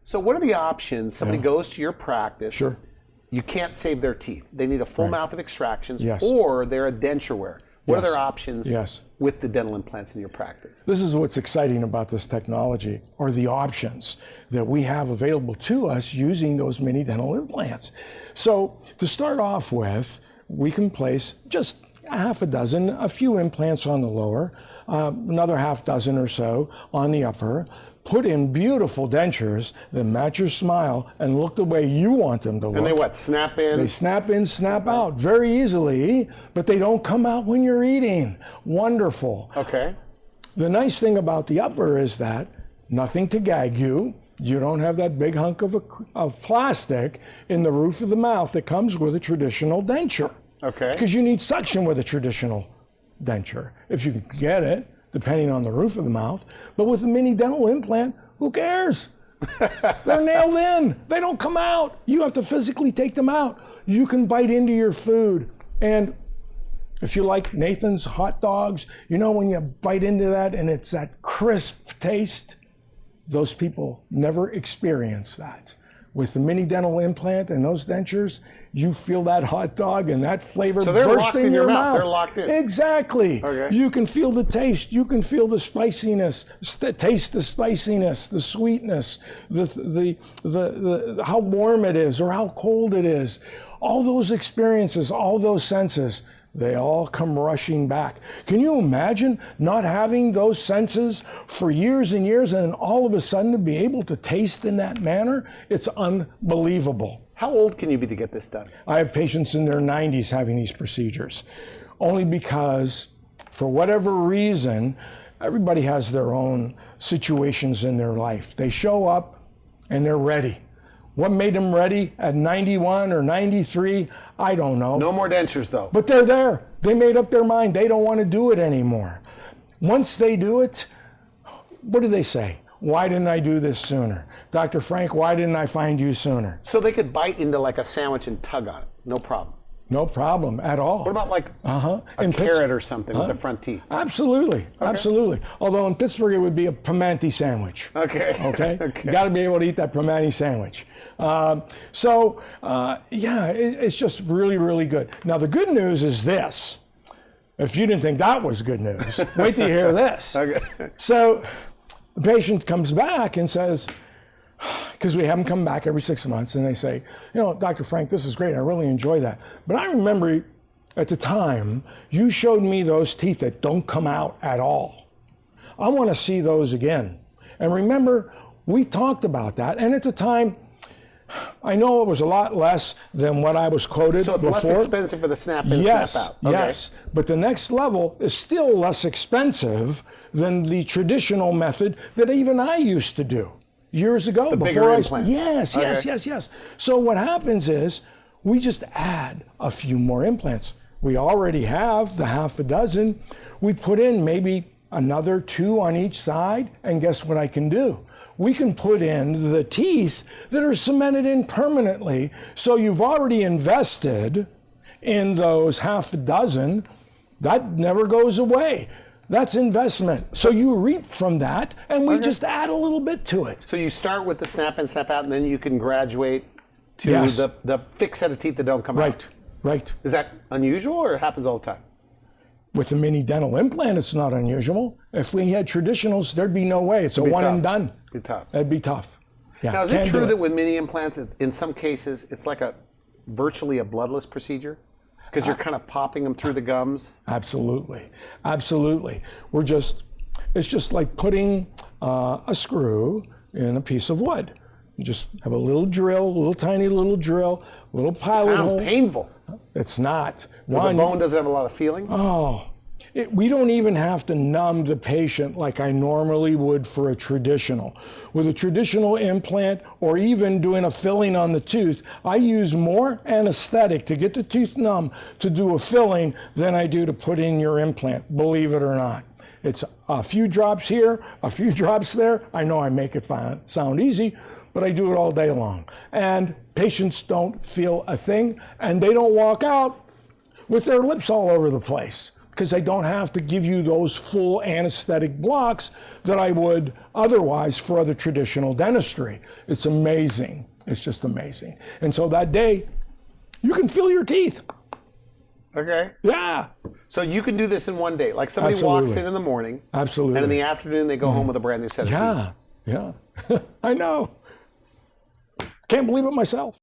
So what are the options? Somebody goes to your practice. Sure. You can't save their teeth. They need a full mouth of extractions, Yes. or they're a denture wearer. What are Yes. their options Yes. with the dental implants in your practice? This is what's exciting about this technology, or the options that we have available to us using those mini dental implants. So to start off with, we can place just a half a dozen, a few implants on the lower, another half dozen or so on the upper, put in beautiful dentures that match your smile and look the way you want them to look. And they what, snap in? They snap in, snap out very easily, but they don't come out when you're eating. Wonderful. Okay. The nice thing about the upper is that nothing to gag you. You don't have that big hunk of plastic in the roof of the mouth that comes with a traditional denture. Okay. Because you need suction with a traditional denture, if you can get it, depending on the roof of the mouth. But with a mini dental implant, who cares? They're nailed in. They don't come out. You have to physically take them out. You can bite into your food. And if you like Nathan's hot dogs, you know when you bite into that and it's that crisp taste, those people never experience that. With the mini dental implant and those dentures, you feel that hot dog and that flavor so they're burst locked in your mouth. They're locked in. Exactly. Okay. You can feel the taste. You can feel the spiciness. Taste the spiciness, the sweetness, the how warm it is or how cold it is. All those experiences, all those senses, they all come rushing back. Can you imagine not having those senses for years and years and then all of a sudden to be able to taste in that manner? It's unbelievable. How old can you be to get this done? I have patients in their 90s having these procedures, only because for whatever reason, everybody has their own situations in their life. They show up and they're ready. What made them ready at 91 or 93? I don't know. No more dentures though. But they're there. They made up their mind. They don't want to do it anymore. Once they do it, what do they say? Why didn't I do this sooner? Dr. Frank, why didn't I find you sooner? So they could bite into like a sandwich and tug on it. No problem. No problem at all. What about like a carrot or something with the front teeth? Absolutely, absolutely. Although in Pittsburgh it would be a pimenti sandwich. Okay. Okay? You got to be able to eat that pimenti sandwich. It's just really, really good. Now the good news is this. If you didn't think that was good news, wait till you hear this. Okay. So the patient comes back and says, because we have them come back every 6 months, and they say, you know, Dr. Frank, this is great. I really enjoy that. But I remember at the time, you showed me those teeth that don't come out at all. I want to see those again. And remember, we talked about that. And at the time, I know it was a lot less than what I was quoted So it's before. less expensive for the snap in, Yes, snap out. Okay. yes. But the next level is still less expensive than the traditional method that even I used to do years ago. The bigger implants. Yes. So what happens is we just add a few more implants. We already have the half a dozen. We put in maybe another 2 on each side, and guess what I can do? We can put in the teeth that are cemented in permanently. So you've already invested in those half a dozen. That never goes away. That's investment. So you reap from that, and we just add a little bit to it. So you start with the snap in, snap out, and then you can graduate to Yes. the fixed set of teeth that don't come out. Right. Is that unusual, or it happens all the time? With the mini dental implant, it's not unusual. If we had traditionals, there'd be no way. It's a one and done. It'd be tough. It'd be tough. Yeah, Now, is it true that with mini implants, in some cases, it's like virtually a bloodless procedure? Because you're kind of popping them through the gums? Absolutely. It's just like putting a screw in a piece of wood. You just have a little drill, a little tiny little drill, a little pilot hole. Sounds painful. It's not. The bone doesn't have a lot of feeling? We don't even have to numb the patient like I normally would for a traditional. With a traditional implant, or even doing a filling on the tooth, I use more anesthetic to get the tooth numb to do a filling than I do to put in your implant, believe it or not. It's a few drops here, a few drops there. I know I make it sound easy, but I do it all day long. And patients don't feel a thing, and they don't walk out with their lips all over the place, because I don't have to give you those full anesthetic blocks that I would otherwise for other traditional dentistry. It's amazing. It's just amazing. And so that day, you can feel your teeth. Okay. Yeah. So you can do this in one day. Like somebody walks in the morning. Absolutely. And in the afternoon, they go home with a brand new set of teeth. Yeah. I know. Can't believe it myself.